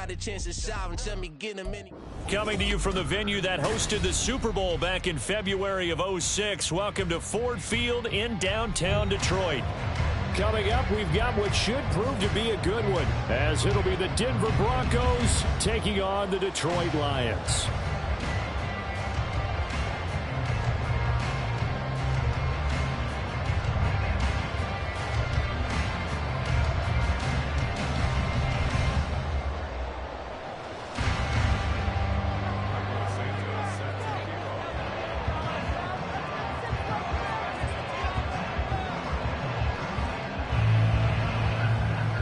got a chance to shout and tell me get him any. Coming to you from the venue that hosted the Super Bowl back in February of '06. Welcome to Ford Field in downtown Detroit. Coming up, we've got what should prove to be a good one, as it'll be the Denver Broncos taking on the Detroit Lions.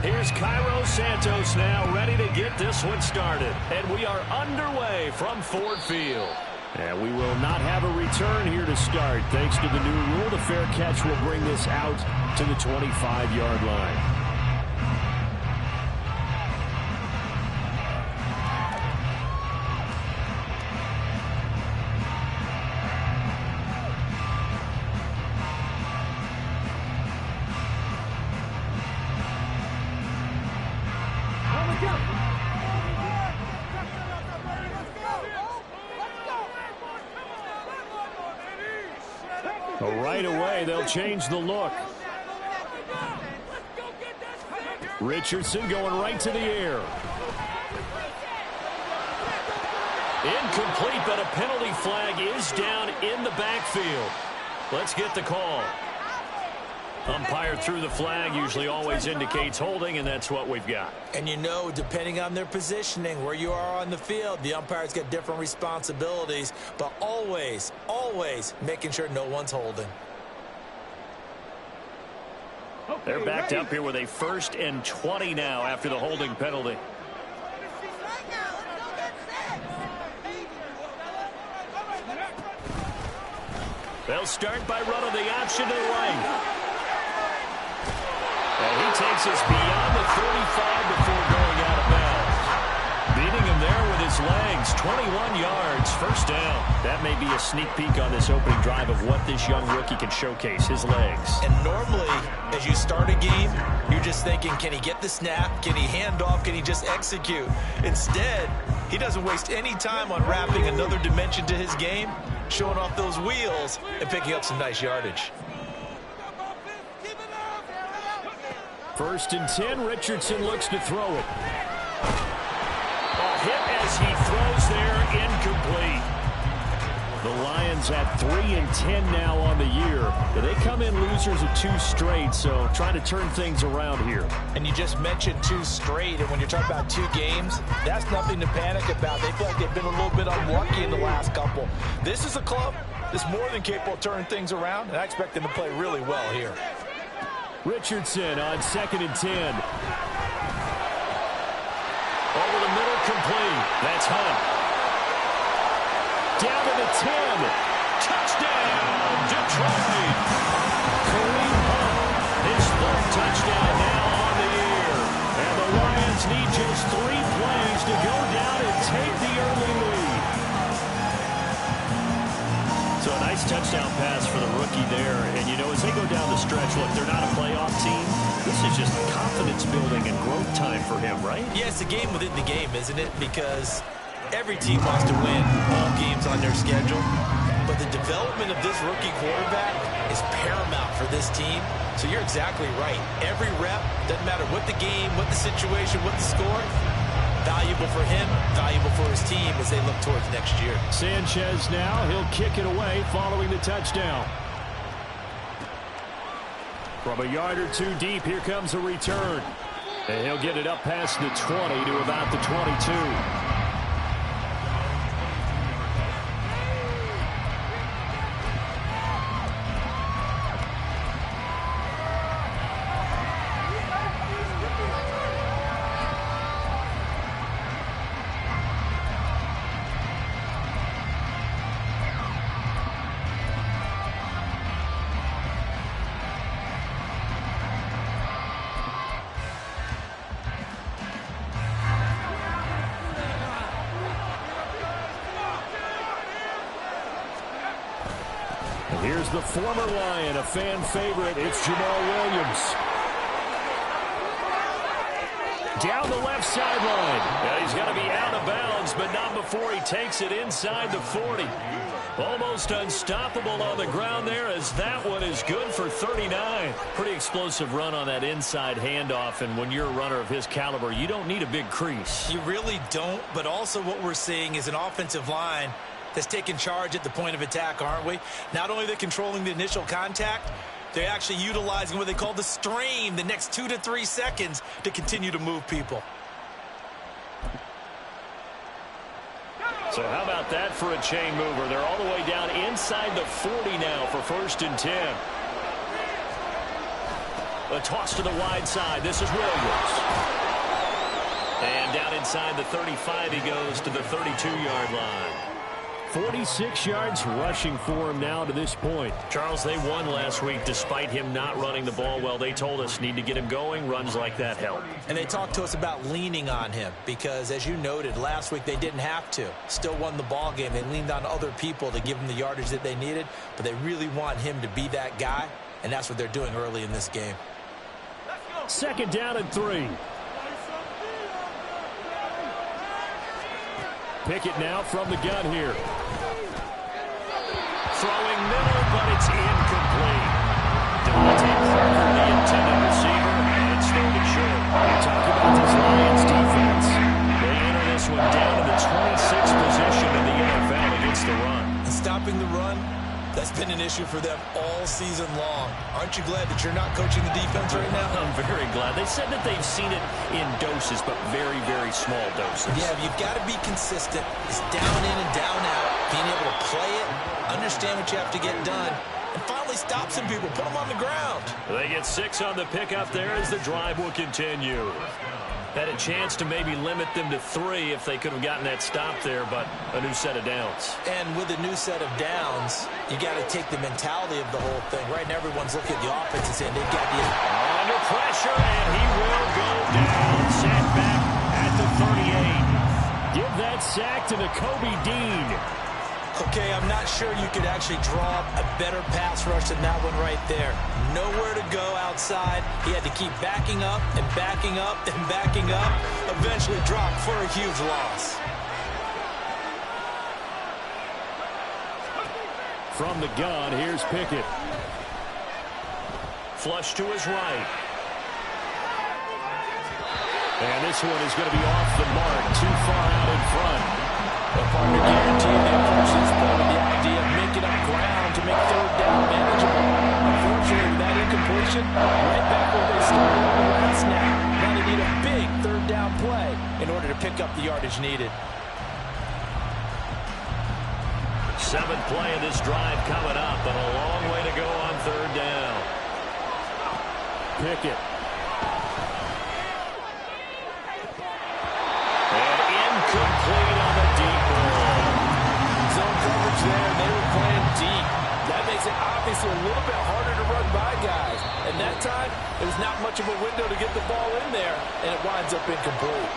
Here's Cairo Santos now ready to get this one started. And we are underway from Ford Field. And we will not have a return here to start. Thanks to the new rule, the fair catch will bring this out to the 25-yard line. Right away, they'll change the look. Richardson going right to the air. Incomplete, but a penalty flag is down in the backfield. Let's get the call. Umpire threw the flag, usually always indicates holding, and that's what we've got. And you know, depending on their positioning, where you are on the field, the umpires get different responsibilities, but always, always making sure no one's holding. They're backed up here with a 1st and 20 now after the holding penalty. They'll start by running the option to the right. And he takes us beyond the 35 before going out of bounds. Beating him there with his legs, 21 yards, first down. That may be a sneak peek on this opening drive of what this young rookie can showcase, his legs. And normally, as you start a game, you're just thinking, can he get the snap? Can he hand off? Can he just execute? Instead, he doesn't waste any time on wrapping another dimension to his game, showing off those wheels, and picking up some nice yardage. 1st and 10, Richardson looks to throw it. A hit as he throws there, incomplete. The Lions at 3 and 10 now on the year. They come in losers of 2 straight, so trying to turn things around here. And you just mentioned 2 straight, and when you're talking about 2 games, that's nothing to panic about. They feel like they've been a little bit unlucky in the last couple. This is a club that's more than capable of turning things around, and I expect them to play really well here. Richardson on 2nd and 10. Over the middle, complete. That's Hunt. Down to the 10. Touchdown, Detroit. Kareem Hunt, his 3rd touchdown now on the year. And the Lions need just 3 plays to go down and take the early lead. So a nice touchdown pass for the rookie there. And, you know, as they go down the stretch, look, they're not a playoff team. This is just confidence building and growth time for him, right? Yeah, it's a game within the game, isn't it? Because every team wants to win all games on their schedule. But the development of this rookie quarterback is paramount for this team. So you're exactly right. Every rep, doesn't matter what the game, what the situation, what the score, valuable for him, valuable for his team as they look towards next year. Sanchez now, he'll kick it away following the touchdown. From a yard or 2 deep, here comes a return. And he'll get it up past the 20 to about the 22. Here's the former Lion, a fan favorite. It's Jamal Williams. Down the left sideline. Yeah, he's got to be out of bounds, but not before he takes it inside the 40. Almost unstoppable on the ground there, as that one is good for 39. Pretty explosive run on that inside handoff, and when you're a runner of his caliber, you don't need a big crease. You really don't, but also what we're seeing is an offensive line that's taking charge at the point of attack, aren't we? Not only are they controlling the initial contact, they're actually utilizing what they call the strain, the next 2 to 3 seconds, to continue to move people. So how about that for a chain mover? They're all the way down inside the 40 now for 1st and 10. A toss to the wide side. This is Williams. And down inside the 35 he goes to the 32-yard line. 46 yards rushing for him now to this point. Charles, they won last week despite him not running the ball well. They told us need to get him going. Runs like that help. And they talked to us about leaning on him because, as you noted, last week they didn't have to. Still won the ball game. They leaned on other people to give them the yardage that they needed, but they really want him to be that guy, and that's what they're doing early in this game. 2nd down and 3. Pickett now from the gun here. Throwing middle, but it's incomplete. Devontae Parker, the intended receiver, and it's thrown short. You talk about this Lions defense. They enter this one down to the 26th position in the AEFL against the run. And stopping the run, that's been an issue for them all season long. Aren't you glad that you're not coaching the defense right now? I'm very glad. They said that they've seen it in doses, but very, very small doses. Yeah, you've got to be consistent. It's down in and down out. Being able to play it, understand what you have to get done, and finally stop some people. Put them on the ground. They get 6 on the pickup there as the drive will continue. Had a chance to maybe limit them to 3 if they could have gotten that stop there, but a new set of downs. And with a new set of downs, you got to take the mentality of the whole thing. Right now, everyone's looking at the offense and saying they've got the... Under pressure, and he will go down. Set back at the 38. Give that sack to Nakobe Dean. Okay, I'm not sure you could actually draw a better pass rush than that one right there. Nowhere to go outside. He had to keep backing up and backing up and backing up. Eventually dropped for a huge loss. From the gun, here's Pickett. Flush to his right. And this one is going to be off the mark. Too far out in front. A partner guaranteed the approach this point with the idea of making up ground to make 3rd down manageable. Unfortunately, with that incompletion, right back where they started on the last snap. Now they need a big 3rd down play in order to pick up the yardage needed. 7th play of this drive coming up, and a long way to go on 3rd down. Pickett. And incomplete on the deep ball. Zone coverage there, and they were playing deep. That makes it obviously a little bit harder to run by guys. And that time, there's not much of a window to get the ball in there, and it winds up incomplete.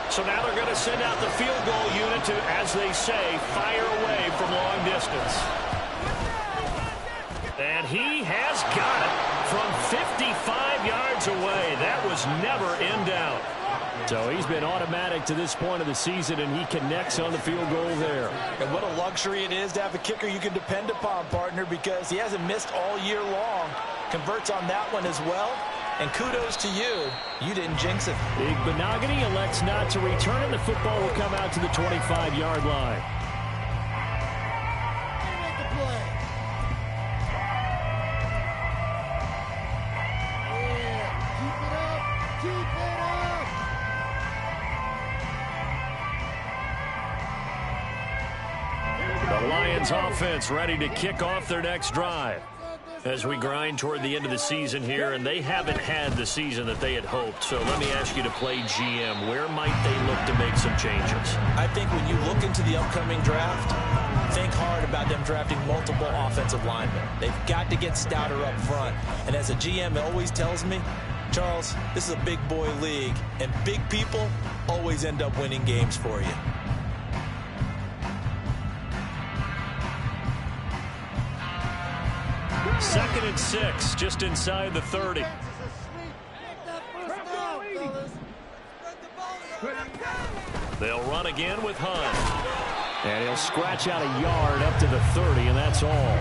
So now they're going to send out the field goal unit to, as they say, fire away from long distance. And he has got it from 55 yards away. That was never in doubt. So he's been automatic to this point of the season, and he connects on the field goal there. And what a luxury it is to have a kicker you can depend upon, partner, because he hasn't missed all year long. Converts on that one as well. And kudos to you. You didn't jinx it. Big Benogany elects not to return it. The football will come out to the 25-yard line. The Lions offense ready to kick off their next drive. As we grind toward the end of the season here, and they haven't had the season that they had hoped. So let me ask you to play GM. Where might they look to make some changes? I think when you look into the upcoming draft, think hard about them drafting multiple offensive linemen. They've got to get stouter up front. And as a GM, it always tells me, Charles, this is a big boy league, and big people always end up winning games for you. 2nd and 6, just inside the 30. They'll run again with Hunt. And he'll scratch out a yard up to the 30, and that's all.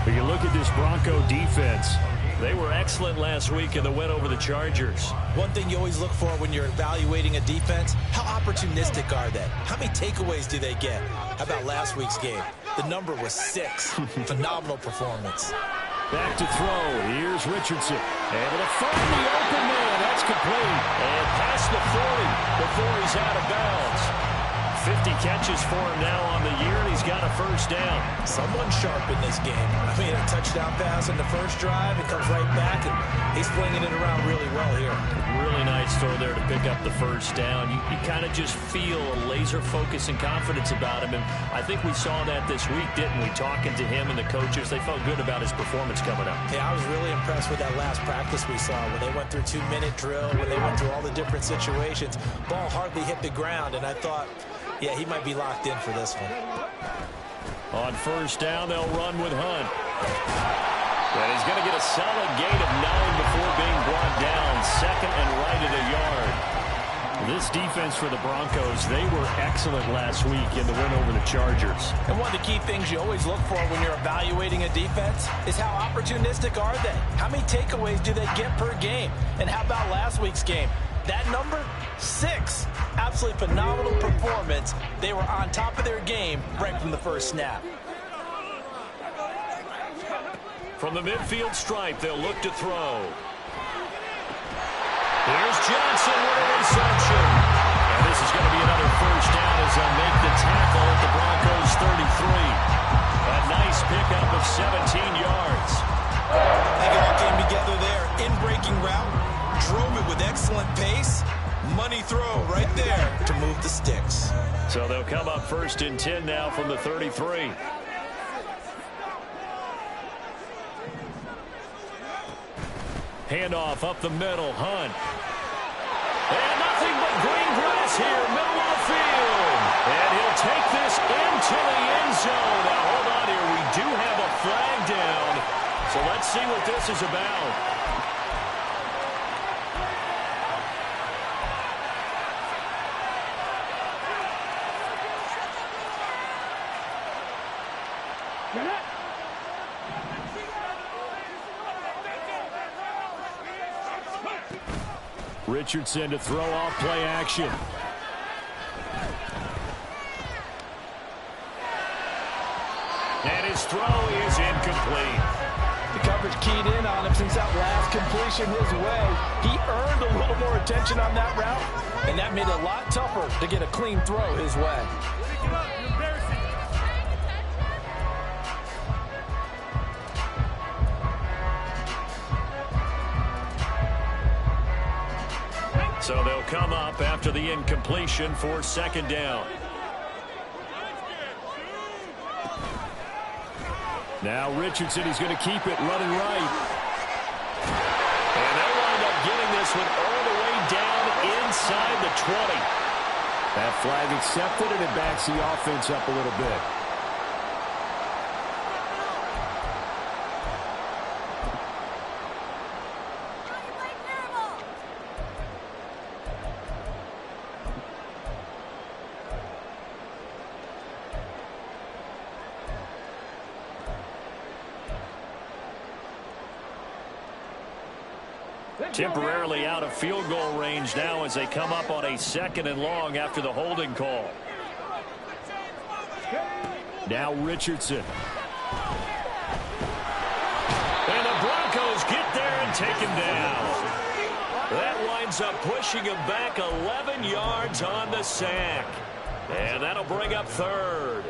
But you look at this Bronco defense. They were excellent last week in the win over the Chargers. One thing you always look for when you're evaluating a defense, how opportunistic are they? How many takeaways do they get? How about last week's game? The number was 6. Phenomenal performance. Back to throw. Here's Richardson. Able to find the open man. That's complete. And past the 40 before he's out of bounds. 50 catches for him now on the year, and he's got a first down. Someone sharp in this game. I mean, a touchdown pass in the first drive. It comes right back, and he's flinging it around really well here. Really nice throw there to pick up the first down. You kind of just feel a laser focus and confidence about him, and I think we saw that this week, didn't we? Talking to him and the coaches, they felt good about his performance coming up. Yeah, I was really impressed with that last practice we saw when they went through 2-minute drill, when they went through all the different situations. Ball hardly hit the ground, and I thought, yeah, he might be locked in for this one. On first down, they'll run with Hunt. And he's going to get a solid gain of 9 before being brought down. 2nd and right at a yard. This defense for the Broncos, they were excellent last week in the win over the Chargers. And one of the key things you always look for when you're evaluating a defense is how opportunistic are they? How many takeaways do they get per game? And how about last week's game? That number, 6. Absolutely phenomenal performance. They were on top of their game right from the first snap. From the midfield stripe, they'll look to throw. Here's Johnson with a reception. And this is going to be another first down as they'll make the tackle at the Broncos 33. A nice pickup of 17 yards. They all came together there. In-breaking route. Drove it with excellent pace. Money throw right there to move the sticks. So they'll come up 1st and 10 now from the 33. Handoff up the middle. Hunt. And nothing but green grass here, middle of the field. And he'll take this into the end zone. Now, hold on here. We do have a flag down. So let's see what this is about. Richardson to throw off play action. And his throw is incomplete. The coverage keyed in on him since that last completion his way. He earned a little more attention on that route, and that made it a lot tougher to get a clean throw his way. So they'll come up after the incompletion for 2nd down. Now Richardson, he's going to keep it running right. And they'll wind up getting this one all the way down inside the 20. That flag accepted, and it backs the offense up a little bit. Temporarily out of field goal range now as they come up on a 2nd and long after the holding call. Now Richardson. And the Broncos get there and take him down. That winds up pushing him back 11 yards on the sack. And that'll bring up 3rd.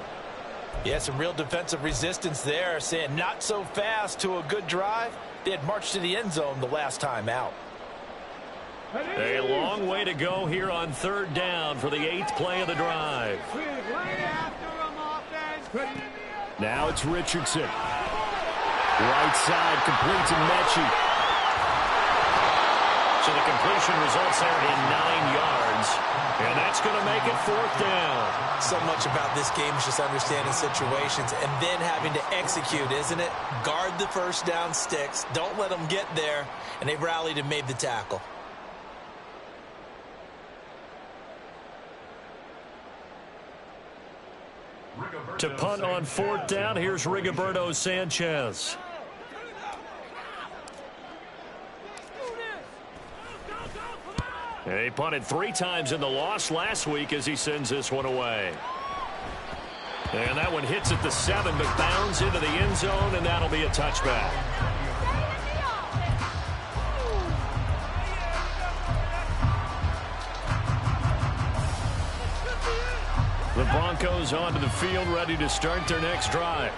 Yeah, some real defensive resistance there, saying not so fast to a good drive. They had marched to the end zone the last time out. A long way to go here on 3rd down for the 8th play of the drive. Now it's Richardson. Right side completes to Mechie. So the completion results there in 9 yards. And that's going to make it 4th down. So much about this game is just understanding situations and then having to execute, isn't it? Guard the first down sticks. Don't let them get there. And they rallied and made the tackle. To punt on 4th down, here's Rigoberto Sanchez. And he punted 3 times in the loss last week as he sends this one away. And that one hits at the 7, but bounds into the end zone, and that'll be a touchback. The Broncos onto the field, ready to start their next drive.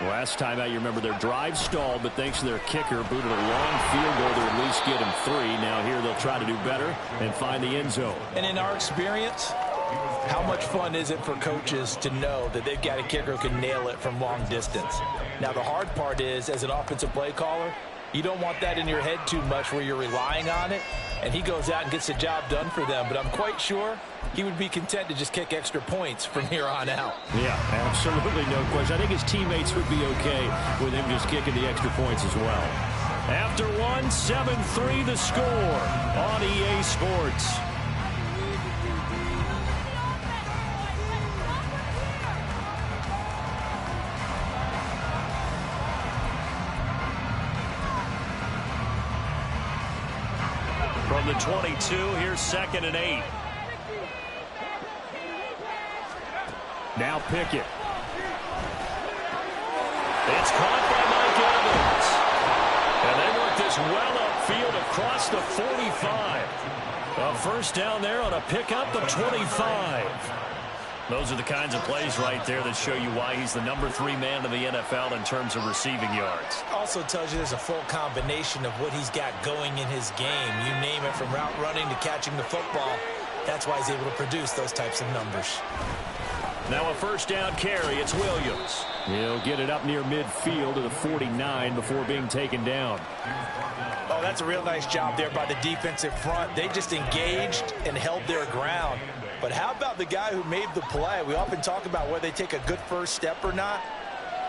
Last time out, you remember their drive stalled, but thanks to their kicker, booted a long field goal to at least get him 3. Now here they'll try to do better and find the end zone. And in our experience, how much fun is it for coaches to know that they've got a kicker who can nail it from long distance? Now the hard part is, as an offensive play caller, you don't want that in your head too much where you're relying on it, and he goes out and gets the job done for them. But I'm quite sure he would be content to just kick extra points from here on out. Yeah, absolutely no question. I think his teammates would be okay with him just kicking the extra points as well. After one, 7-3 the score on EA Sports. From the 22, here's 2nd and 8. Now Pickett. It's caught by Mike Evans. And they work this well upfield across the 45. A first down there on a pickup of 25. Those are the kinds of plays right there that show you why he's the number 3 man in the NFL in terms of receiving yards. Also tells you there's a full combination of what he's got going in his game. You name it, from route running to catching the football. That's why he's able to produce those types of numbers. Now a first down carry. It's Williams. He'll get it up near midfield to the 49 before being taken down. Oh, that's a real nice job there by the defensive front. They just engaged and held their ground. But how about the guy who made the play? We often talk about whether they take a good first step or not.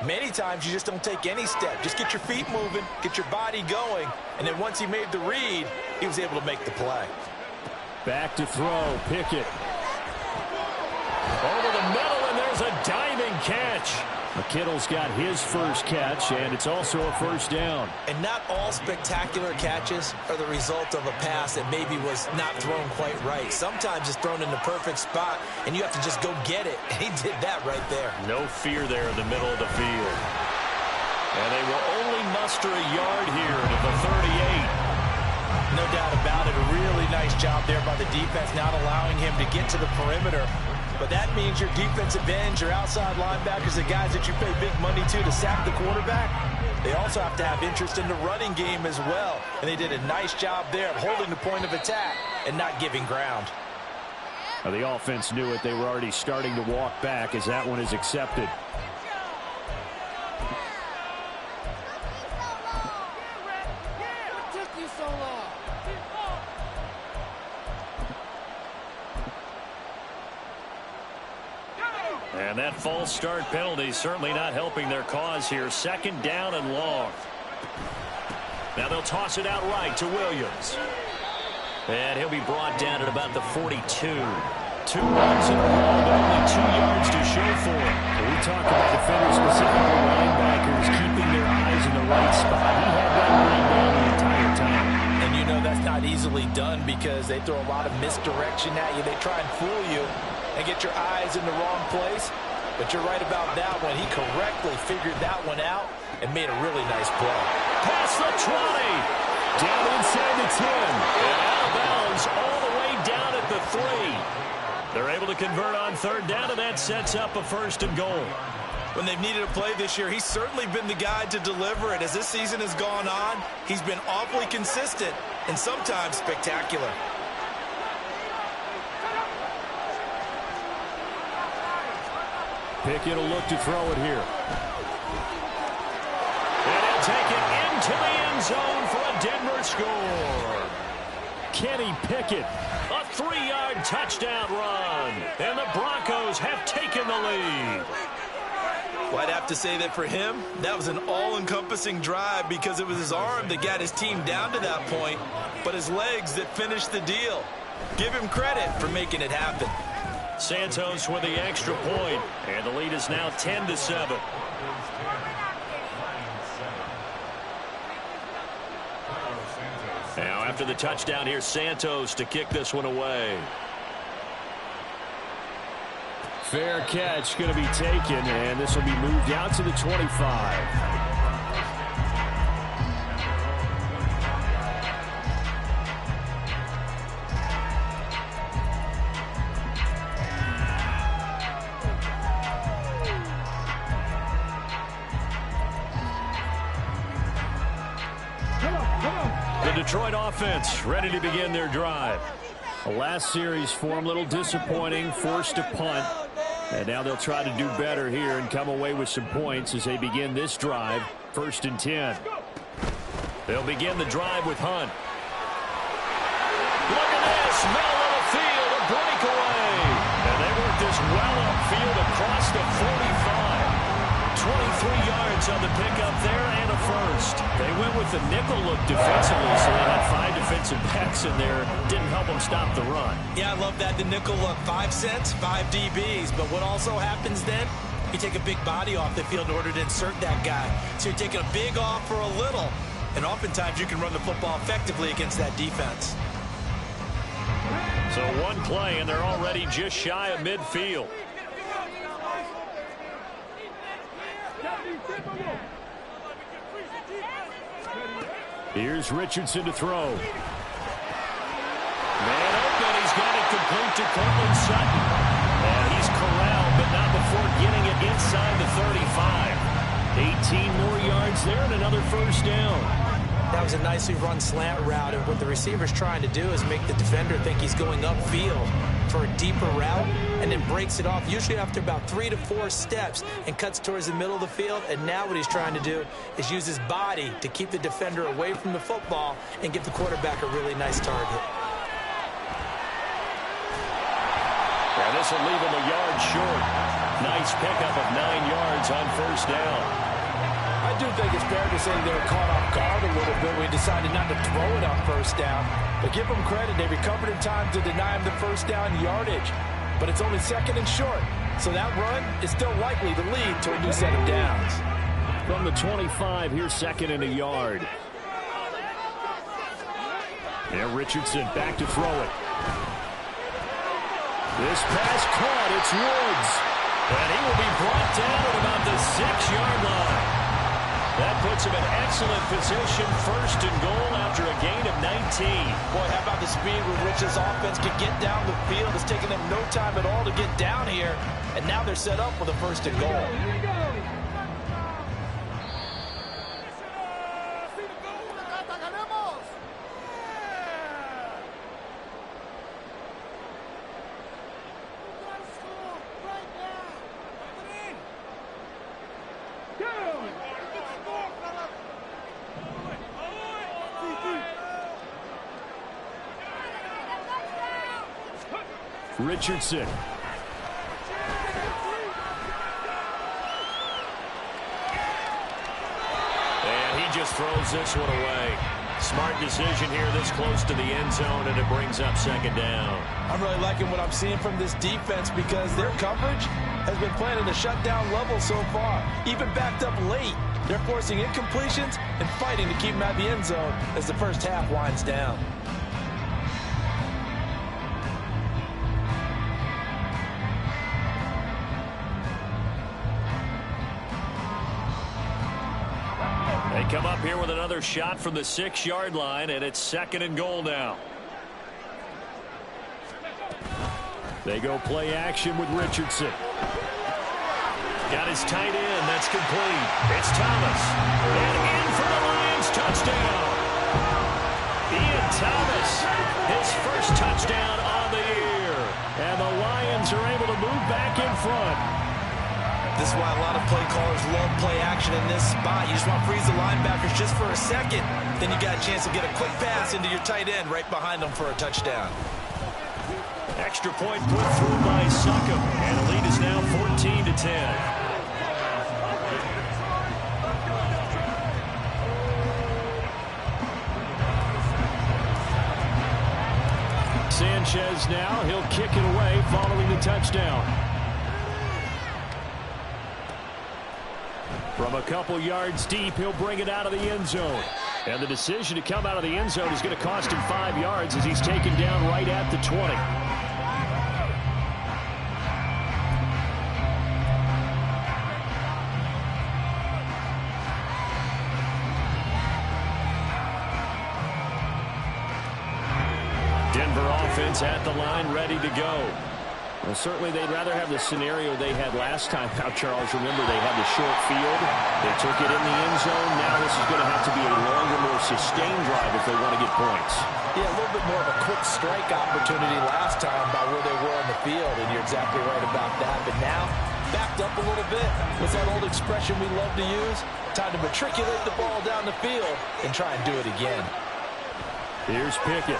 Many times you just don't take any step. Just get your feet moving, get your body going, and then once he made the read, he was able to make the play. Back to throw, Pickett. Over the middle, and there's a diving catch. McKittle's got his first catch, and it's also a first down. And not all spectacular catches are the result of a pass that maybe was not thrown quite right. Sometimes it's thrown in the perfect spot, and you have to just go get it. And he did that right there. No fear there in the middle of the field. And they will only muster a yard here to the 38. No doubt about it. A really nice job there by the defense, not allowing him to get to the perimeter. But that means your defensive ends, your outside linebackers, the guys that you pay big money to sack the quarterback, they also have to have interest in the running game as well. And they did a nice job there of holding the point of attack and not giving ground. Now the offense knew it. They were already starting to walk back as that one is accepted. And that false start penalty certainly not helping their cause here. 2nd down and long. Now they'll toss it out right to Williams. And he'll be brought down at about the 42. 2 runs in a row, but only 2 yards to show for it. We talk about defenders, specifically linebackers, keeping their eyes in the right spot. He had that line down the entire time. And you know that's not easily done because they throw a lot of misdirection at you. They try and fool you and get your eyes in the wrong place. But you're right about that one. He correctly figured that one out and made a really nice play. Past the 20. Down inside the 10. And out of bounds all the way down at the 3. They're able to convert on 3rd down, and that sets up a 1st and goal. When they've needed a play this year, he's certainly been the guy to deliver it. As this season has gone on, he's been awfully consistent and sometimes spectacular. Pickett will look to throw it here. And he'll take it into the end zone for a Denver score. Kenny Pickett. A 3-yard touchdown run. And the Broncos have taken the lead. Well, I'd have to say that for him, that was an all-encompassing drive because it was his arm that got his team down to that point, but his legs that finished the deal. Give him credit for making it happen. Santos with the extra point, and the lead is now 10-7. Now after the touchdown, here's Santos to kick this one away. Fair catch going to be taken, and this will be moved out to the 25. Detroit offense ready to begin their drive. The last series for them, a little disappointing, forced to punt. And now they'll try to do better here and come away with some points as they begin this drive, 1st and 10. They'll begin the drive with Hunt. Look at this, middle of the field, a breakaway. And they work this well upfield across the 45. 23 yards on the pickup there and a first. They went with the nickel look defensively, so they had 5 defensive backs in there. Didn't help them stop the run. Yeah, I love that, the nickel look. 5 cents, 5 DBs. But what also happens then, you take a big body off the field in order to insert that guy. So you're taking a big off for a little. And oftentimes you can run the football effectively against that defense. So one play, and they're already just shy of midfield. Here's Richardson to throw. Man open. He's got it complete to Courtland Sutton. And he's corralled, but not before getting it inside the 35. 18 more yards there and another first down. That was a nicely run slant route, and what the receiver's trying to do is make the defender think he's going upfield for a deeper route, and then breaks it off, usually after about 3 to 4 steps, and cuts towards the middle of the field. And now what he's trying to do is use his body to keep the defender away from the football and give the quarterback a really nice target. And this will leave him a yard short. Nice pickup of 9 yards on first down. I do think it's fair to say they were caught off guard a little bit. We decided not to throw it on first down. But give them credit. They recovered in time to deny him the first down yardage. But it's only 2nd and short. So that run is still likely to lead to a new set of downs. From the 25, here's 2nd and a yard. And Richardson back to throw it. This pass caught. It's Woods. And he will be brought down at about the 6-yard line. That puts him in excellent position, 1st and goal after a gain of 19. Boy, how about the speed with which this offense can get down the field? It's taken them no time at all to get down here, and now they're set up for the 1st and goal. Richardson. And he just throws this one away. Smart decision here this close to the end zone, and it brings up 2nd down. I'm really liking what I'm seeing from this defense because their coverage has been playing at a shutdown level so far. Even backed up late, they're forcing incompletions and fighting to keep them out of the end zone as the first half winds down. They come up here with another shot from the 6-yard line, and it's 2nd and goal now. They go play action with Richardson. Got his tight end. That's complete. It's Thomas. And in for the Lions touchdown. Ian Thomas, his first touchdown on the year. And the Lions are able to move back in front. This is why a lot of play callers love play action in this spot. You just want to freeze the linebackers just for a second then you got a chance to get a quick pass into your tight end right behind them for a touchdown. Extra point put through by Succop, and the lead is now 14-10. Sanchez now, he'll kick it away following the touchdown. From a couple yards deep, he'll bring it out of the end zone. And the decision to come out of the end zone is going to cost him 5 yards as he's taken down right at the 20. Denver offense at the line, ready to go. Well, certainly they'd rather have the scenario they had last time out, Charles. Remember, they had the short field. They took it in the end zone. Now this is going to have to be a longer, more sustained drive if they want to get points. Yeah, a little bit more of a quick strike opportunity last time by where they were on the field, and you're exactly right about that. But now, backed up a little bit. What's that old expression we love to use? Time to matriculate the ball down the field and try and do it again. Here's Pickett.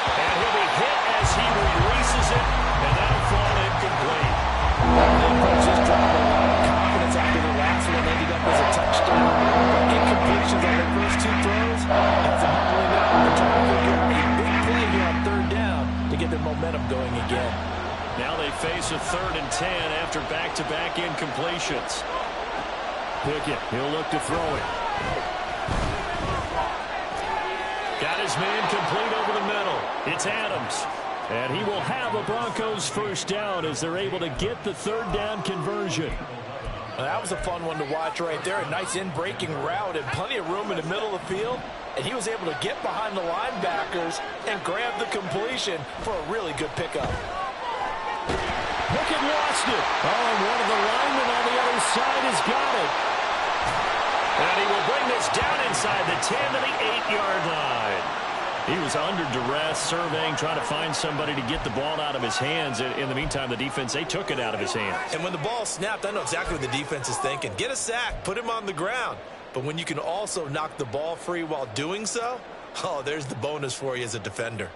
And he'll be hit as he releases it, and that'll fall incomplete. The coaches dropped a lot of confidence after the last one ended up as a touchdown. But incompletions on their first two throws has them humbling up. They're trying to figure out a big play here on third down to get their momentum going again. Now they face a 3rd and 10 after back-to-back incompletions. Pickett, he'll look to throw it. Got his man complete over the middle. It's Adams. And he will have a Broncos first down as they're able to get the 3rd down conversion. Well, that was a fun one to watch right there. A nice in-breaking route and plenty of room in the middle of the field. And he was able to get behind the linebackers and grab the completion for a really good pickup. Pickett lost it. Oh, and one of the linemen on the other side has got it. And he will bring this down inside the 10 to the 8-yard line. He was under duress, surveying, trying to find somebody to get the ball out of his hands. In the meantime, the defense, they took it out of his hands. And when the ball snapped, I know exactly what the defense is thinking. Get a sack, put him on the ground. But when you can also knock the ball free while doing so, oh, there's the bonus for you as a defender.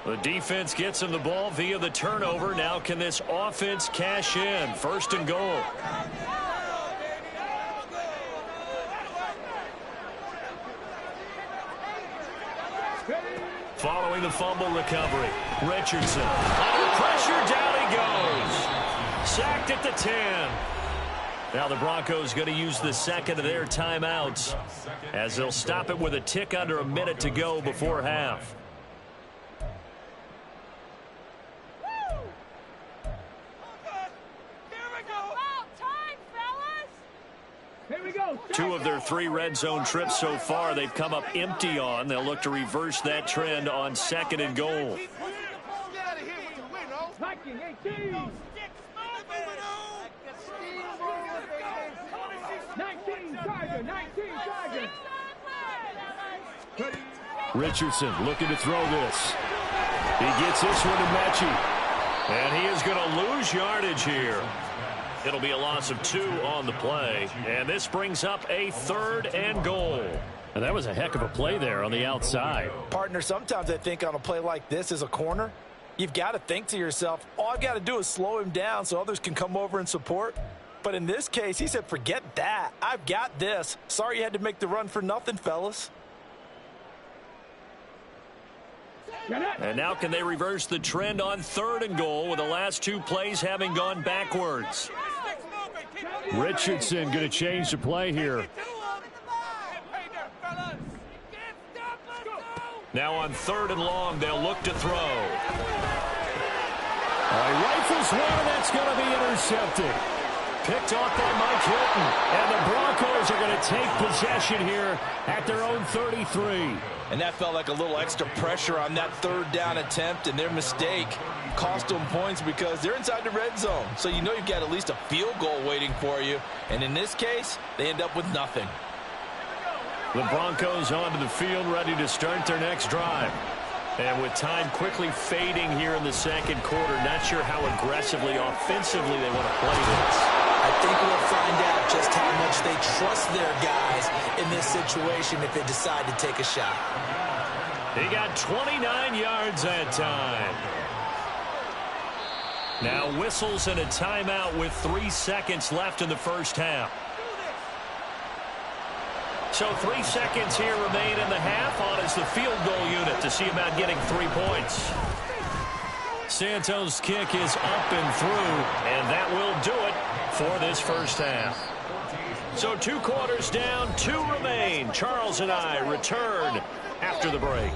The defense gets him the ball via the turnover. Now can this offense cash in? 1st and goal. Following the fumble recovery, Richardson. Under pressure, down he goes. Sacked at the 10. Now the Broncos going to use the second of their timeouts as they'll stop it with a tick under a minute to go before half. Two of their 3 red zone trips so far they've come up empty on. They'll look to reverse that trend on 2nd and goal. Richardson looking to throw this. He gets this one to Mechie. And he is going to lose yardage here. It'll be a loss of 2 on the play. And this brings up a 3rd and goal. And that was a heck of a play there on the outside. Partner, sometimes I think on a play like this as a corner, you've got to think to yourself, all I've got to do is slow him down so others can come over and support. But in this case, he said, forget that. I've got this. Sorry you had to make the run for nothing, fellas. And now can they reverse the trend on 3rd and goal with the last 2 plays having gone backwards? Richardson going to change the play here. Now on 3rd and long, they'll look to throw. He rifles one, that's going to be intercepted. Picked off by Mike Hilton. And the Broncos are going to take possession here at their own 33. And that felt like a little extra pressure on that 3rd down attempt, and their mistake cost them points because they're inside the red zone. So you know you've got at least a field goal waiting for you. And in this case, they end up with nothing. The Broncos onto the field, ready to start their next drive. And with time quickly fading here in the 2nd quarter, not sure how aggressively, offensively they want to play this. I think we'll find out just how much they trust their guys in this situation if they decide to take a shot. He got 29 yards that time. Now whistles and a timeout with 3 seconds left in the first half. So 3 seconds here remain in the half. On is the field goal unit to see about getting 3 points. Santos' kick is up and through, and that will do it for this first half. So 2 quarters down, 2 remain. Charles and I return after the break.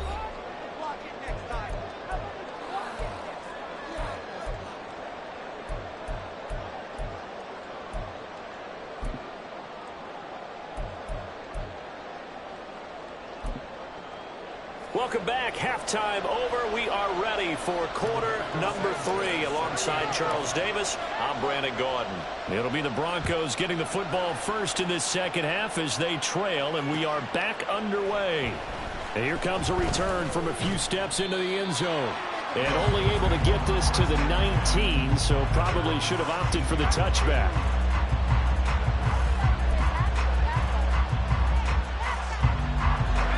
Welcome back. Halftime over. We are ready for quarter number 3. Alongside Charles Davis, I'm Brandon Gordon. It'll be the Broncos getting the football first in this second half as they trail, and we are back underway. And here comes a return from a few steps into the end zone. And only able to get this to the 19, so probably should have opted for the touchback.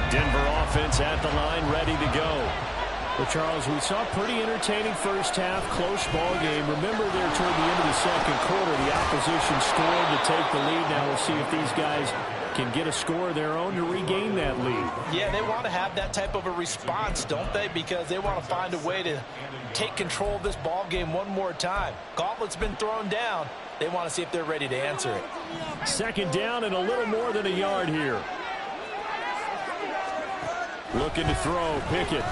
Denver offense at the line, ready to go. Well, Charles, we saw a pretty entertaining first half, close ball game. Remember there toward the end of the second quarter, the opposition scored to take the lead. Now we'll see if these guys can get a score of their own to regain that lead. Yeah, they want to have that type of a response, don't they? Because they want to find a way to take control of this ball game one more time. Gauntlet's been thrown down. They want to see if they're ready to answer it. Second down and a little more than a yard here. Looking to throw, Pickett.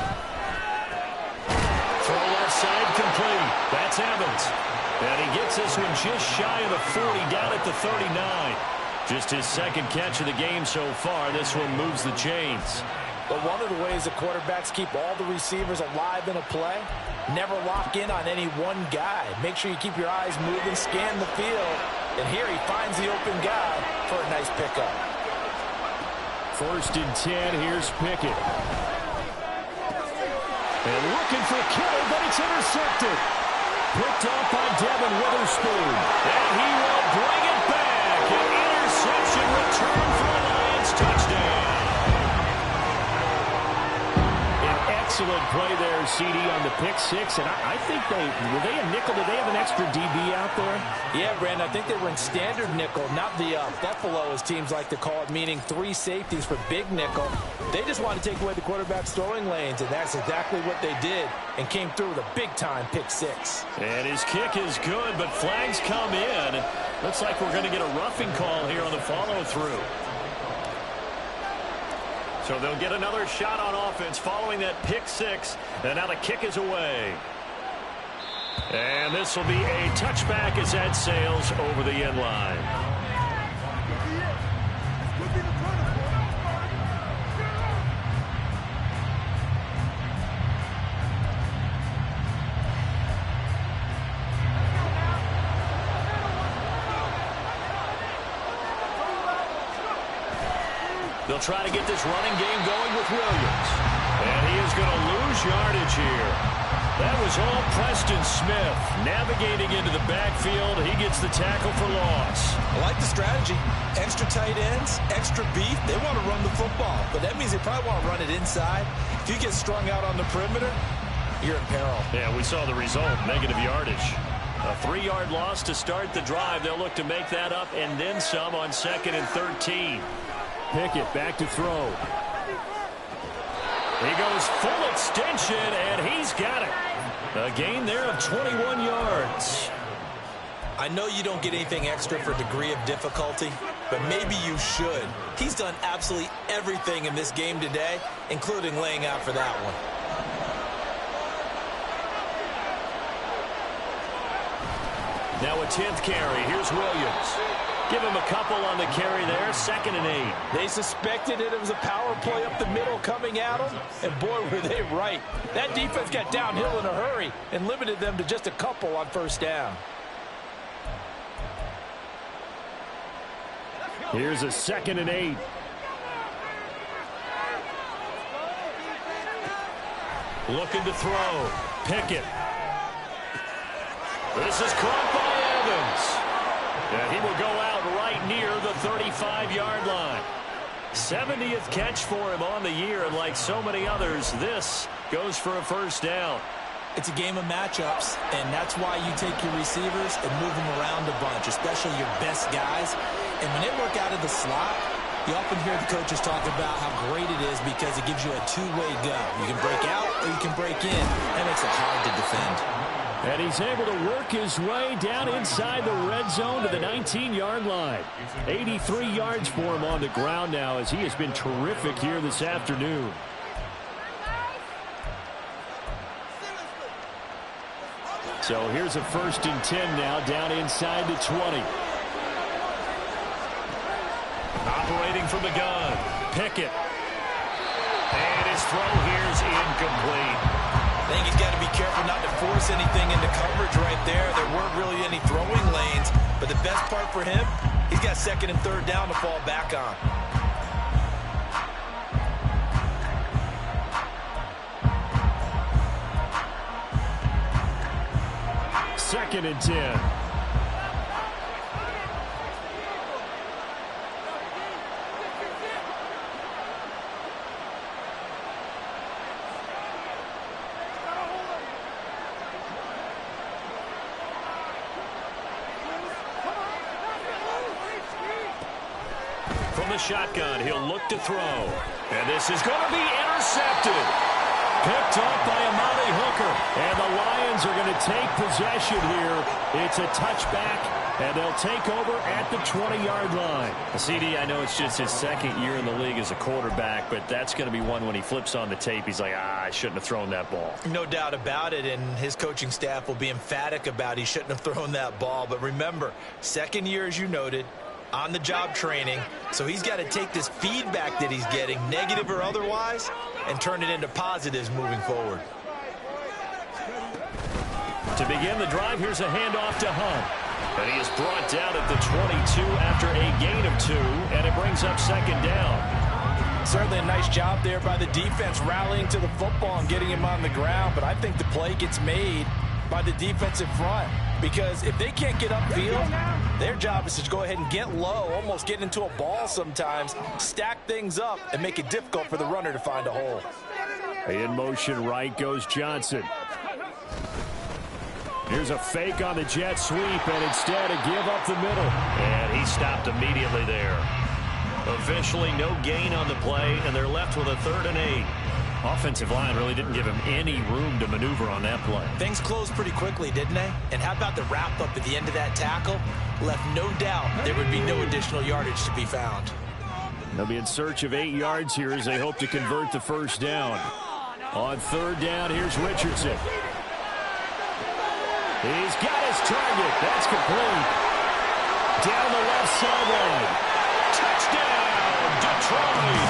Throw left side complete. That's Evans. And he gets this one just shy of the 40, down at the 39. Just his second catch of the game so far. This one moves the chains. But one of the ways the quarterbacks keep all the receivers alive in a play, never lock in on any one guy. Make sure you keep your eyes moving, scan the field. And here he finds the open guy for a nice pickup. First and 10, here's Pickett. And looking for Kittle, but it's intercepted. Picked off by Devin Witherspoon. And he will bring it back. An interception return for a Lions touchdown. An excellent play there, CD, on the pick six. And I think were they a nickel? Did they have an extra DB out there? Yeah, Brandon, I think they were in standard nickel, not the Buffalo, as teams like to call it, meaning 3 safeties for big nickel. They just want to take away the quarterback's throwing lanes, and that's exactly what they did, and came through with a big-time pick six. And his kick is good, but flags come in. Looks like we're going to get a roughing call here on the follow-through. So they'll get another shot on offense following that pick six, and now the kick is away. And this will be a touchback as that sails over the end line. They'll try to get this running game going with Williams. And he is going to lose yardage here. That was all Preston Smith navigating into the backfield. He gets the tackle for loss. I like the strategy. Extra tight ends, extra beef. They want to run the football, but that means they probably want to run it inside. If you get strung out on the perimeter, you're in peril. Yeah, we saw the result, negative yardage. A 3-yard loss to start the drive. They'll look to make that up and then some on 2nd and 13. Pickett back to throw. He goes full extension, and he's got it. A gain there of 21 yards. I know you don't get anything extra for degree of difficulty, but maybe you should. He's done absolutely everything in this game today, including laying out for that one. Now a 10th carry. Here's Williams. Give him a couple on the carry there. 2nd and 8. They suspected it was a power play up the middle coming at them, and boy, were they right. That defense got downhill in a hurry and limited them to just a couple on 1st down. Here's a 2nd and 8. Looking to throw. Pickett. This is caught by Evans. And he will go out right near the 35-yard line. 70th catch for him on the year, and like so many others, this goes for a first down. It's a game of matchups, and that's why you take your receivers and move them around a bunch, especially your best guys. And when they work out of the slot, you often hear the coaches talk about how great it is because it gives you a two-way go. You can break out or you can break in. That makes it hard to defend. And he's able to work his way down inside the red zone to the 19-yard line. 83 yards for him on the ground now as he has been terrific here this afternoon. So here's a 1st and 10 now down inside the 20. Operating from the gun. Pickett. And his throw here is incomplete. I think he's got to be careful not to force anything into coverage right there. There weren't really any throwing lanes. But the best part for him, he's got 2nd and 3rd down to fall back on. Second and 10. From the shotgun, he'll look to throw. And this is going to be intercepted. Picked off by Amari Hooker. And the Lions are going to take possession here. It's a touchback, and they'll take over at the 20-yard line. CD, I know it's just his 2nd year in the league as a quarterback, but that's going to be one when he flips on the tape, he's like, I shouldn't have thrown that ball. No doubt about it, and his coaching staff will be emphatic about he shouldn't have thrown that ball. But remember, 2nd year, as you noted, on-the-job training, so he's got to take this feedback that he's getting, negative or otherwise, and turn it into positives moving forward. To begin the drive, here's a handoff to Hunt. And he is brought down at the 22 after a gain of 2, and it brings up 2nd down. Certainly a nice job there by the defense rallying to the football and getting him on the ground, but I think the play gets made by the defensive front. Because if they can't get upfield, their job is to go ahead and get low, almost get into a ball sometimes, stack things up, and make it difficult for the runner to find a hole. In motion right goes Johnson. Here's a fake on the jet sweep, and instead a give up the middle. And he stopped immediately there. Officially no gain on the play, and they're left with a 3rd and 8. Offensive line really didn't give him any room to maneuver on that play. Things closed pretty quickly, didn't they? And how about the wrap-up at the end of that tackle? Left no doubt there would be no additional yardage to be found. They'll be in search of 8 yards here as they hope to convert the 1st down. On 3rd down, here's Richardson. He's got his target. That's complete. Down the left sideline. Touchdown, Detroit.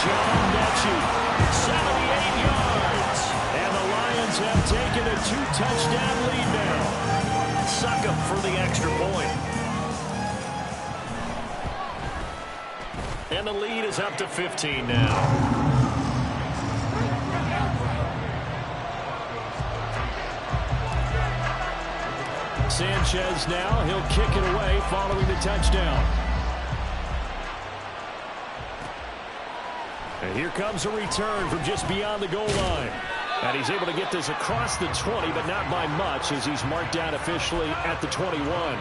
John Mechie. 78 yards. And the Lions have taken a 2-touchdown lead now. Suck up for the extra point. And the lead is up to 15 now. Sanchez now, he'll kick it away following the touchdown. And here comes a return from just beyond the goal line. And he's able to get this across the 20, but not by much as he's marked down officially at the 21.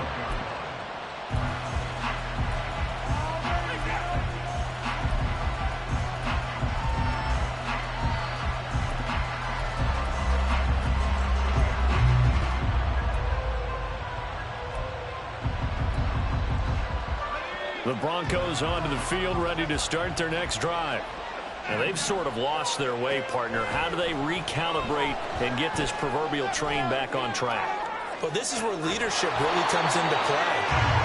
The Broncos onto the field, ready to start their next drive. Now, they've sort of lost their way, partner. How do they recalibrate and get this proverbial train back on track? Well, this is where leadership really comes into play.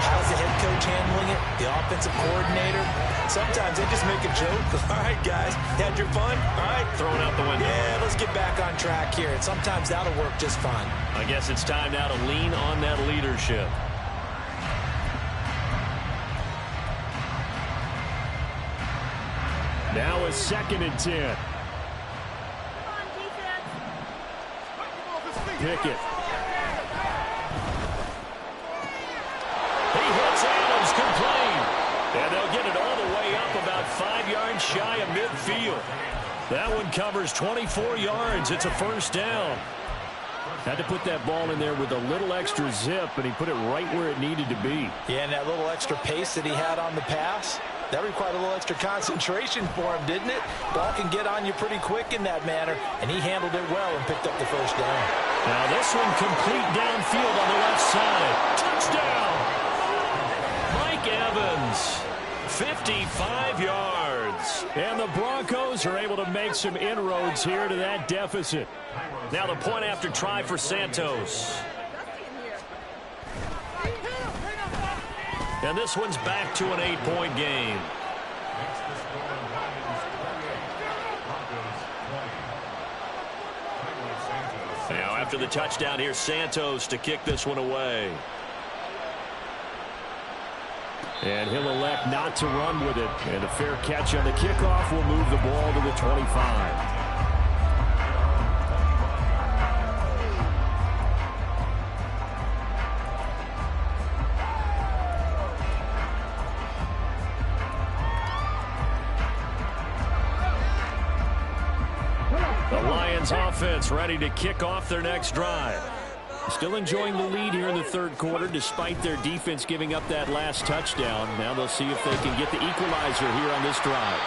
How's the head coach handling it? The offensive coordinator? Sometimes they just make a joke. All right, guys, had your fun? All right. Throw it out the window. Yeah, let's get back on track here. And sometimes that'll work just fine. I guess it's time now to lean on that leadership. Now a 2nd and 10. Pickett. And they'll get it all the way up about 5 yards shy of midfield. That one covers 24 yards. It's a first down. Had to put that ball in there with a little extra zip, and he put it right where it needed to be. Yeah, and that little extra pace that he had on the pass, that required a little extra concentration for him, didn't it? Ball can get on you pretty quick in that manner, and he handled it well and picked up the first down. Now this one complete downfield on the left side. Touchdown! Mike Evans, 55 yards. And the Broncos are able to make some inroads here to that deficit. Now the point after try for Santos. And this one's back to an 8-point game. Now after the touchdown, here's Santos to kick this one away. And he'll elect not to run with it. And a fair catch on the kickoff will move the ball to the 25. The Lions offense ready to kick off their next drive. Still enjoying the lead here in the third quarter despite their defense giving up that last touchdown. Now they'll see if they can get the equalizer here on this drive.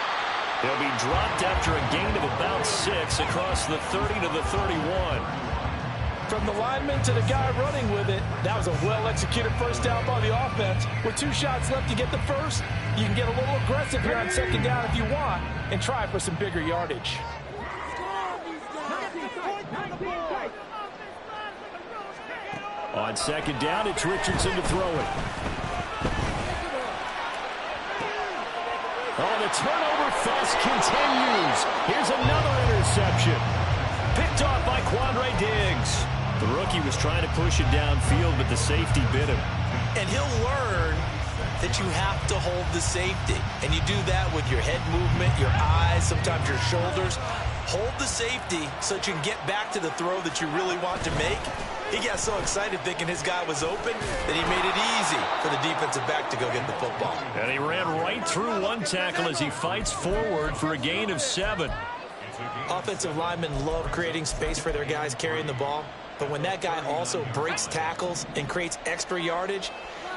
They'll be dropped after a gain of about 6 across the 30 to the 31. From the lineman to the guy running with it, that was a well-executed first down by the offense. With 2 shots left to get the first, you can get a little aggressive here on second down if you want and try for some bigger yardage. On second down, it's Richardson to throw it. Oh, the turnover fest continues. Here's another interception. Picked off by Quandre Diggs. The rookie was trying to push it downfield, but the safety bit him. And he'll learn that you have to hold the safety. And you do that with your head movement, your eyes, sometimes your shoulders. Hold the safety so that you can get back to the throw that you really want to make. He got so excited thinking his guy was open that he made it easy for the defensive back to go get the football. And he ran right through one tackle as he fights forward for a gain of 7. Offensive linemen love creating space for their guys carrying the ball. But when that guy also breaks tackles and creates extra yardage,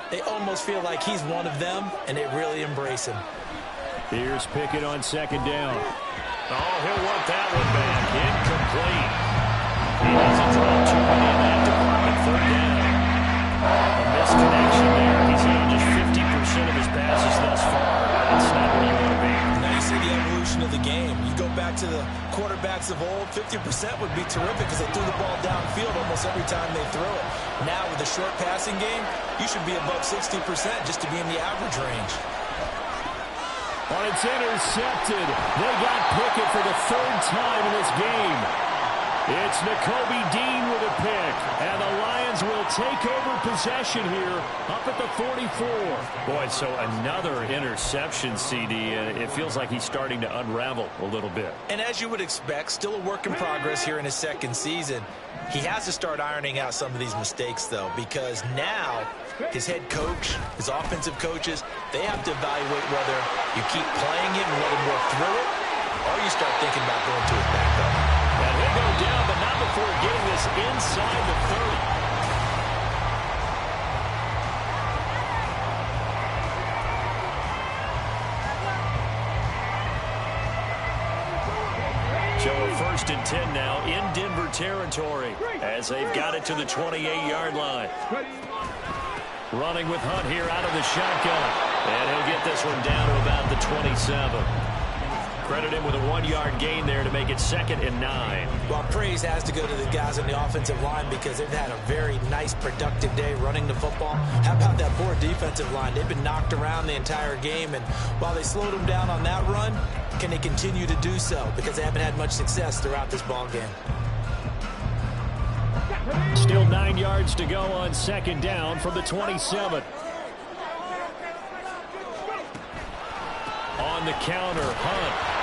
they almost feel like he's one of them, and they really embrace him. Here's Pickett on second down. Oh, he'll want that one back. Incomplete. He doesn't draw too many in that department. Third down. A misconnection there. He's hitting just 50% of his passes thus far. That's not where you want to be. Now you see the evolution of the game. You go back to the quarterbacks of old, 50% would be terrific because they threw the ball downfield almost every time they throw it. Now with the short passing game, you should be above 60% just to be in the average range. Oh, it's intercepted. They got Pickett for the 3rd time in this game. It's Nakobe Dean with a pick, and the Lions will take over possession here up at the 44. Boy, so another interception, CD. It feels like he's starting to unravel a little bit. And as you would expect, still a work in progress here in his 2nd season. He has to start ironing out some of these mistakes, though, because now his head coach, his offensive coaches, they have to evaluate whether you keep playing him and let him work through it, or you start thinking about going to his backup. And he'll go down, but not before getting this inside the 30. So a 1st and 10 now in Denver territory as they've got it to the 28-yard line. Running with Hunt here out of the shotgun. And he'll get this one down to about the 27. Credit him with a 1-yard gain there to make it 2nd and 9. Well, praise has to go to the guys on the offensive line because they've had a very nice, productive day running the football. How about that poor defensive line? They've been knocked around the entire game, and while they slowed them down on that run, can they continue to do so? Because they haven't had much success throughout this ball game. Still 9 yards to go on 2nd down from the 27. On the counter, Hunt.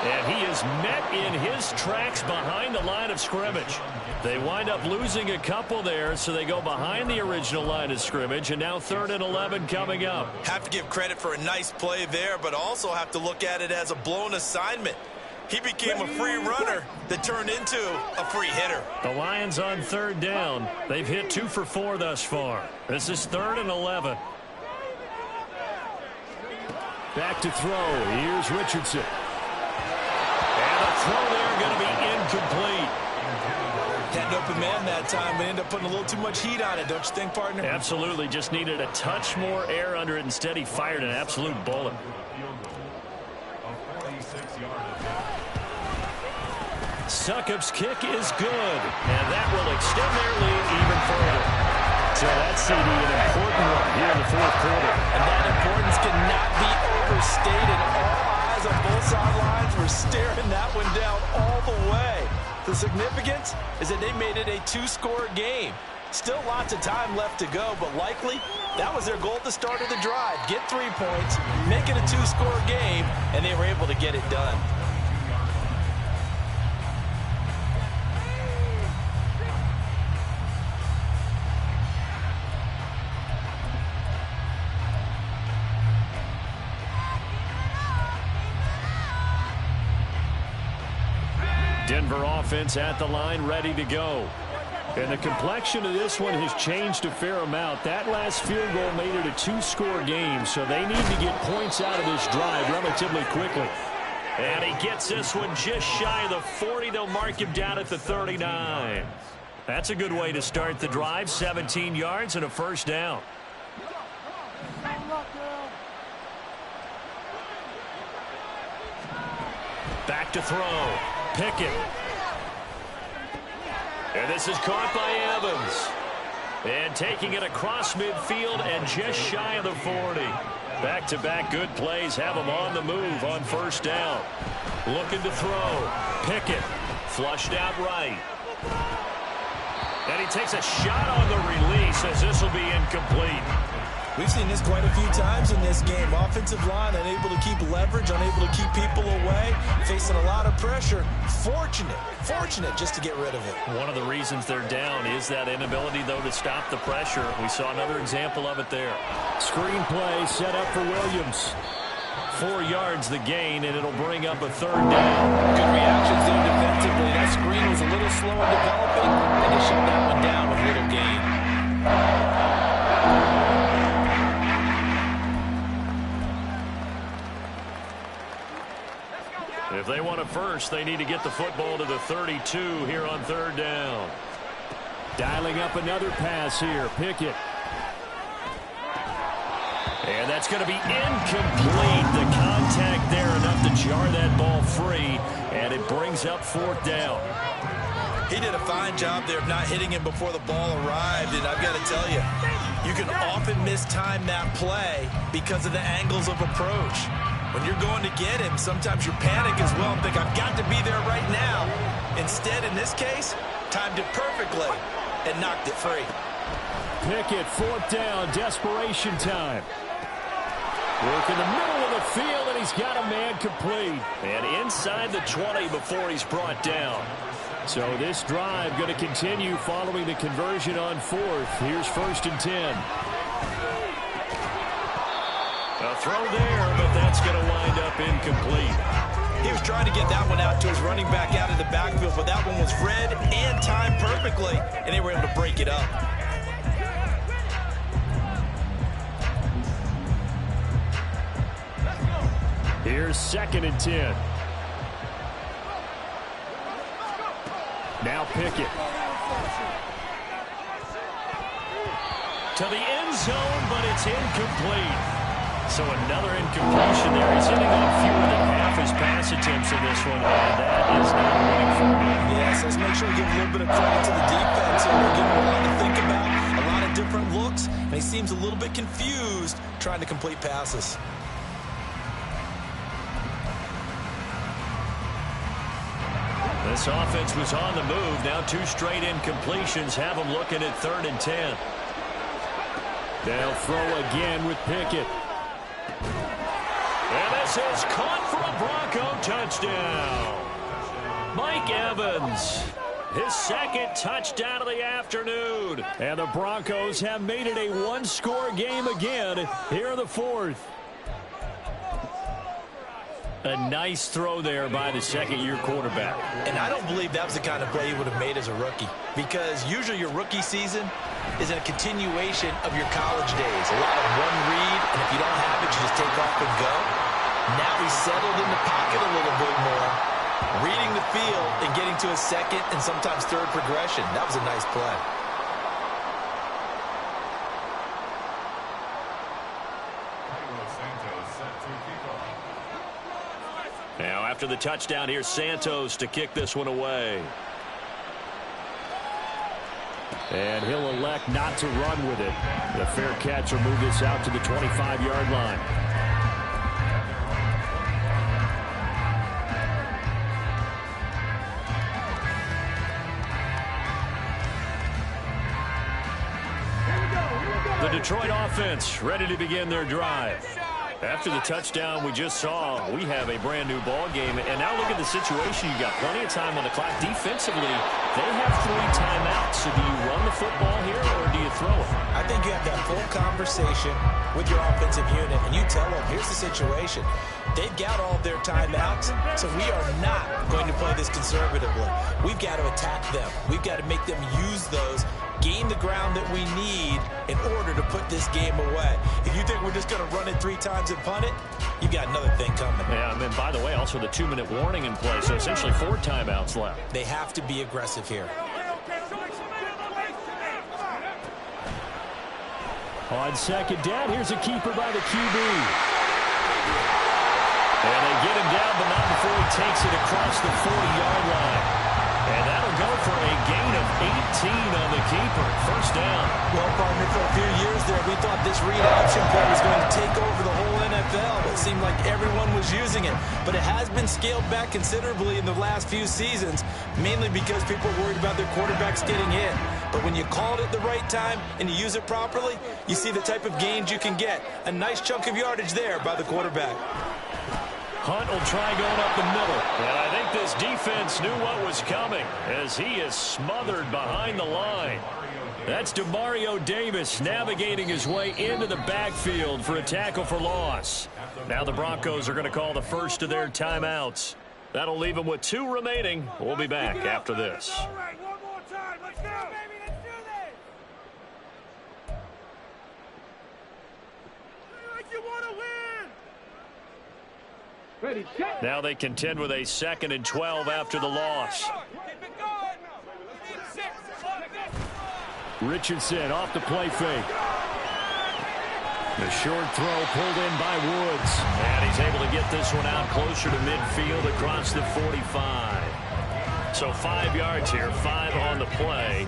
And he is met in his tracks behind the line of scrimmage. They wind up losing a couple there, so they go behind the original line of scrimmage, and now 3rd and 11 coming up. Have to give credit for a nice play there, but also have to look at it as a blown assignment. He became a free runner that turned into a free hitter. The Lions on 3rd down. They've hit 2 for 4 thus far. This is 3rd and 11. Back to throw. Here's Richardson. And the throw there going to be incomplete. Had an open man that time, but ended up putting a little too much heat on it, don't you think, partner? Absolutely. Just needed a touch more air under it. Instead, he fired an absolute bullet. Succop's kick is good, and that will extend their lead even further. So that's CD, an important one here in the 4th quarter. And that importance cannot be overstated. All eyes on both sidelines were staring that one down all the way. The significance is that they made it a 2-score game. Still lots of time left to go, but likely that was their goal at the start of the drive. Get 3 points, make it a 2-score game, and they were able to get it done. Denver offense at the line, ready to go. And the complexion of this one has changed a fair amount. That last field goal made it a 2-score game, so they need to get points out of this drive relatively quickly. And he gets this one just shy of the 40. They'll mark him down at the 39. That's a good way to start the drive. 17 yards and a 1st down. Back to throw. Pickett. And this is caught by Evans. And taking it across midfield and just shy of the 40. Back-to-back good plays have him on the move on 1st down. Looking to throw. Pickett flushed out right. And he takes a shot on the release as this will be incomplete. We've seen this quite a few times in this game. Offensive line unable to keep leverage, unable to keep people away, facing a lot of pressure. Fortunate just to get rid of it. One of the reasons they're down is that inability, though, to stop the pressure. We saw another example of it there. Screen play set up for Williams. 4 yards the gain, and it'll bring up a 3rd down. Good reactions there defensively. That screen was a little slow in developing, and they shut that one down with little gain. If they want a first, they need to get the football to the 32 here on 3rd down. Dialing up another pass here. Pickett. And that's going to be incomplete. The contact there enough to jar that ball free, and it brings up 4th down. He did a fine job there of not hitting him before the ball arrived, and I've got to tell you, you can often mistime that play because of the angles of approach. When you're going to get him, sometimes you panic as well and think, I've got to be there right now. Instead, in this case, timed it perfectly and knocked it free. Pickett, 4th down, desperation time. Work in the middle of the field, and he's got a man complete. And inside the 20 before he's brought down. So this drive going to continue following the conversion on 4th. Here's 1st and 10. A throw there, but that's going to wind up incomplete. He was trying to get that one out to his running back out of the backfield, but that one was read and timed perfectly, and they were able to break it up. Here's 2nd and 10. Now Pickett. To the end zone, but it's incomplete. So another incompletion there. He's hitting on fewer than half his pass attempts in this one, and that is not winning for him. Yes, let's make sure we give a little bit of credit to the defense here. They're giving him a lot to think about, a lot of different looks, and he seems a little bit confused trying to complete passes. This offense was on the move. Now 2 straight incompletions have them looking at 3rd and 10. They'll throw again with Pickett. And this This is caught for a Bronco touchdown. Mike Evans, his second touchdown of the afternoon. And the Broncos have made it a one-score game again here in the fourth. A nice throw there by the second-year quarterback. And I don't believe that was the kind of play he would have made as a rookie, because usually your rookie season is a continuation of your college days. A lot of one read, and if you don't have it, you just take off and go. Now he's settled in the pocket a little bit more, reading the field and getting to a second and sometimes third progression. That was a nice play. Now after the touchdown, here's Santos to kick this one away. And he'll elect not to run with it. The fair catch will move this out to the 25-yard line. The Detroit offense ready to begin their drive. After the touchdown we just saw, we have a brand new ball game. And now look at the situation. You got plenty of time on the clock. Defensively, they have 3 timeouts. So do you run the football here or do you throw it? I think you have that full conversation with your offensive unit, and you tell them, here's the situation. They've got all their timeouts, so we are not going to play this conservatively. We've got to attack them. We've got to make them use those, gain the ground that we need in order to put this game away. If you think we're just going to run it 3 times and punt it, you've got another thing coming. Yeah, and then, by the way, also the 2-minute warning in play, so essentially 4 timeouts left. They have to be aggressive here. On second down, here's a keeper by the QB. And they get him down, but not before he takes it across the 40-yard line. And that'll go for a gain of 18 on the keeper. First down. Well, partner, for a few years there, we thought this read option play was going to take over the whole NFL. It seemed like everyone was using it. But it has been scaled back considerably in the last few seasons, mainly because people are worried about their quarterbacks getting hit. But when you call it at the right time and you use it properly, you see the type of gains you can get. A nice chunk of yardage there by the quarterback. Hunt will try going up the middle. And I think this defense knew what was coming as he is smothered behind the line. That's Demario Davis navigating his way into the backfield for a tackle for loss. Now the Broncos are going to call the first of their timeouts. That'll leave them with 2 remaining. We'll be back after this. All right, one more time. Let's go. Baby, let's do this. Like you want to win. Now they contend with a 2nd and 12 after the loss. Richardson off the play fake. The short throw pulled in by Woods. And he's able to get this one out closer to midfield across the 45. So 5 yards here, 5 on the play.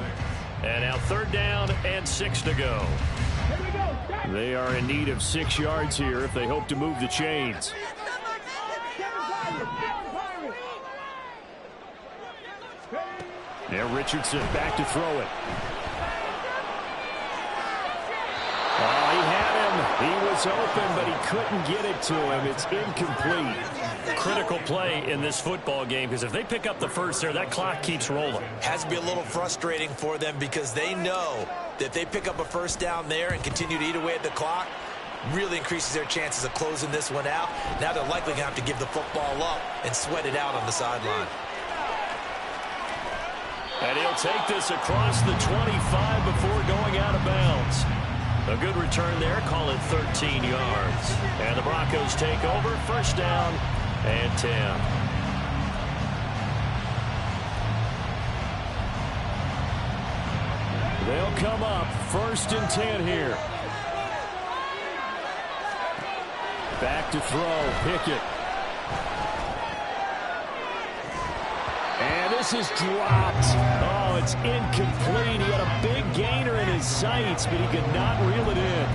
And now 3rd down and 6 to go. They are in need of 6 yards here if they hope to move the chains. Now Richardson back to throw it. Oh, he had him. He was open, but he couldn't get it to him. It's incomplete. Critical play in this football game, because if they pick up the first there, that clock keeps rolling. Has to be a little frustrating for them because they know that if they pick up a first down there and continue to eat away at the clock, really increases their chances of closing this one out. Now they're likely going to have to give the football up and sweat it out on the sideline. And he'll take this across the 25 before going out of bounds. A good return there, call it 13 yards. And the Broncos take over, first down and 10. They'll come up, 1st and 10 here. Back to throw, Pickett. And this is dropped. Oh, it's incomplete. He had a big gainer in his sights, but he could not reel it in.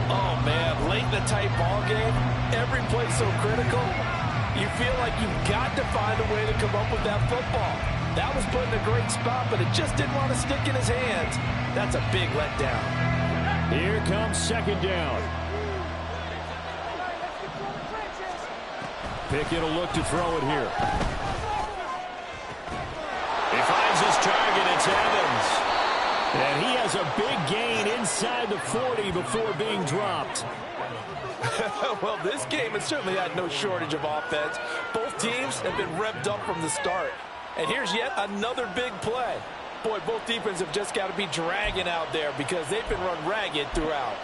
Oh, man, late in the tight ball game, every play so critical, you feel like you've got to find a way to come up with that football. That was put in a great spot, but it just didn't want to stick in his hands. That's a big letdown. Here comes 2nd down. Pickett will look to throw it here. He finds his target. It's Evans. And he has a big gain inside the 40 before being dropped. Well, this game has certainly had no shortage of offense. Both teams have been revved up from the start. And here's yet another big play. Boy, both defenses have just got to be dragging out there because they've been run ragged throughout.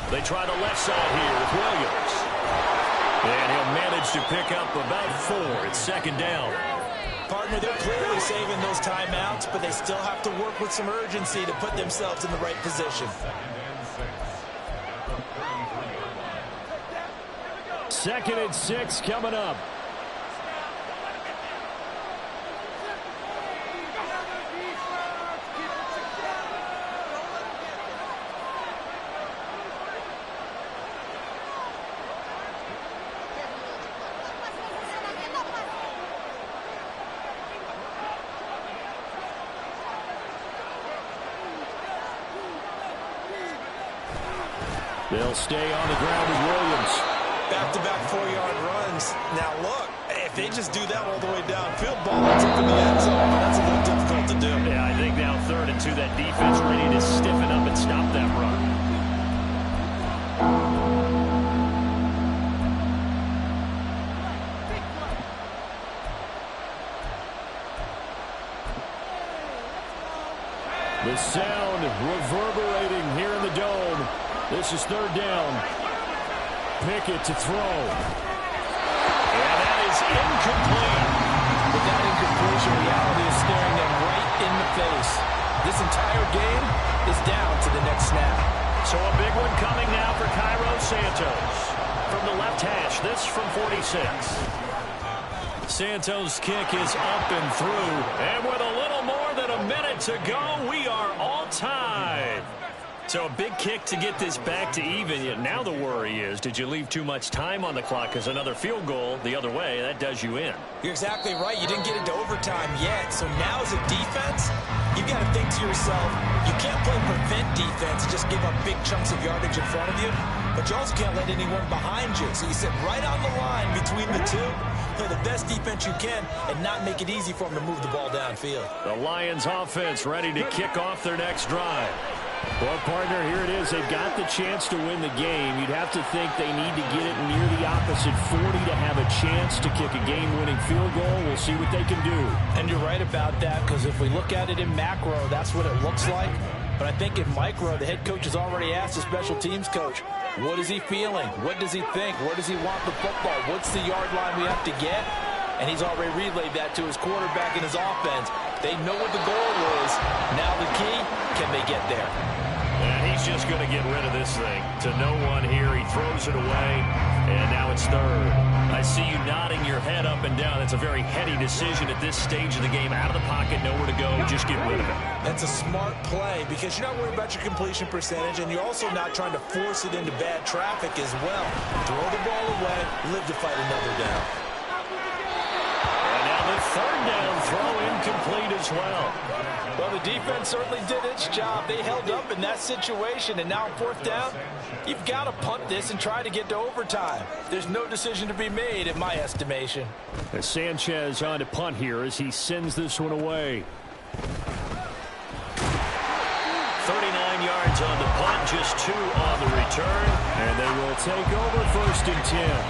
They try the left side here with Williams. And he'll manage to pick up about 4. It's second down. Partner, they're clearly saving those timeouts, but they still have to work with some urgency to put themselves in the right position. Second and 6 coming up. They'll stay on the ground with Williams. Back-to-back 4-yard runs. Now, look, if they just do that all the way downfield, ball ends up in the end zone. That's a little difficult to do. Yeah, I think now 3rd and 2, that defense ready to stiffen up and stop that run. The sound reverberating here in the dome. This is 3rd down. Pickett to throw. And that is incomplete. But that incompletion reality is staring them right in the face. This entire game is down to the next snap. So a big one coming now for Cairo Santos. From the left hash, this from 46. Santos' kick is up and through. And with a little more than a minute to go, we are all tied. So a big kick to get this back to even. Yet now the worry is, did you leave too much time on the clock? Because another field goal the other way, that does you in. You're exactly right. You didn't get into overtime yet. So now as a defense, you've got to think to yourself, you can't play prevent defense and just give up big chunks of yardage in front of you. But you also can't let anyone behind you. So you sit right on the line between the two. Play the best defense you can and not make it easy for them to move the ball downfield. The Lions offense ready to kick off their next drive. Well, partner, here it is. They've got the chance to win the game. You'd have to think they need to get it near the opposite 40 to have a chance to kick a game-winning field goal. We'll see what they can do. And you're right about that, because if we look at it in macro, that's what it looks like. But I think in micro, the head coach has already asked the special teams coach, what is he feeling? What does he think? Where does he want the football? What's the yard line we have to get? And he's already relayed that to his quarterback and his offense. They know what the goal is. Now the key, can they get there? And he's just going to get rid of this thing. To no one here. He throws it away. And now it's 3rd. I see you nodding your head up and down. It's a very heady decision at this stage of the game. Out of the pocket, nowhere to go. Just get rid of it. That's a smart play because you're not worried about your completion percentage, and you're also not trying to force it into bad traffic as well. Throw the ball away, live to fight another down. And now the 3rd down throw incomplete as well. Well, the defense certainly did its job. They held up in that situation, and now 4th down, you've got to punt this and try to get to overtime. There's no decision to be made in my estimation. As Sanchez on to punt here as he sends this one away. 39 yards on the punt, just 2 on the return. And they will take over 1st and 10.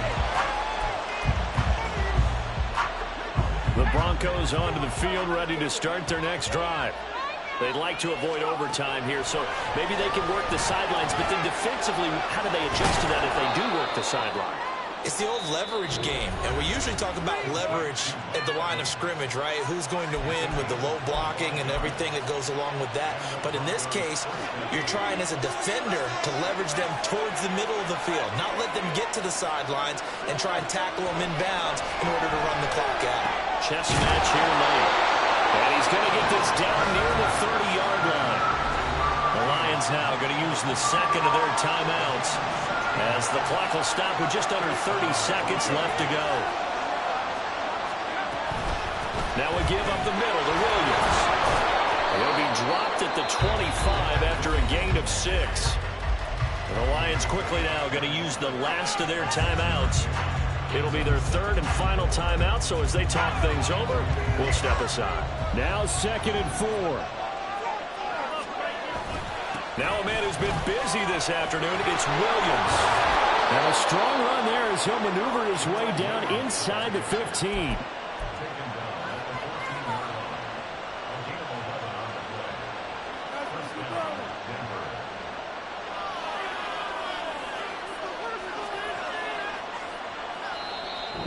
The Broncos onto the field, ready to start their next drive. They'd like to avoid overtime here, so maybe they can work the sidelines, but then defensively, how do they adjust to that if they do work the sideline? It's the old leverage game, and we usually talk about leverage at the line of scrimmage, right? Who's going to win with the low blocking and everything that goes along with that. But in this case, you're trying as a defender to leverage them towards the middle of the field, not let them get to the sidelines and try and tackle them inbounds in order to run the clock out. Chess match here late. And he's going to get this down near the 30-yard line. The Lions now going to use the second of their timeouts, as the clock will stop with just under 30 seconds left to go. Now we give up the middle to Williams. He'll be dropped at the 25 after a gain of 6. And the Lions quickly now going to use the last of their timeouts. It'll be their third and final timeout, so as they talk things over, we'll step aside. Now 2nd and 4. Now a man who's been busy this afternoon, it's Williams. And a strong run there as he'll maneuver his way down inside the 15.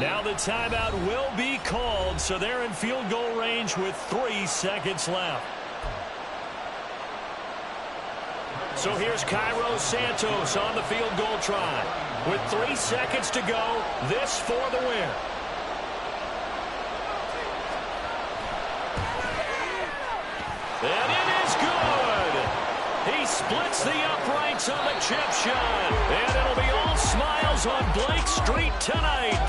Now the timeout will be called, so they're in field goal range with 3 seconds left. So here's Cairo Santos on the field goal try. With 3 seconds to go, this for the win. And it is good. He splits the uprights on the chip shot. And it'll be all smiles on Blake Street tonight.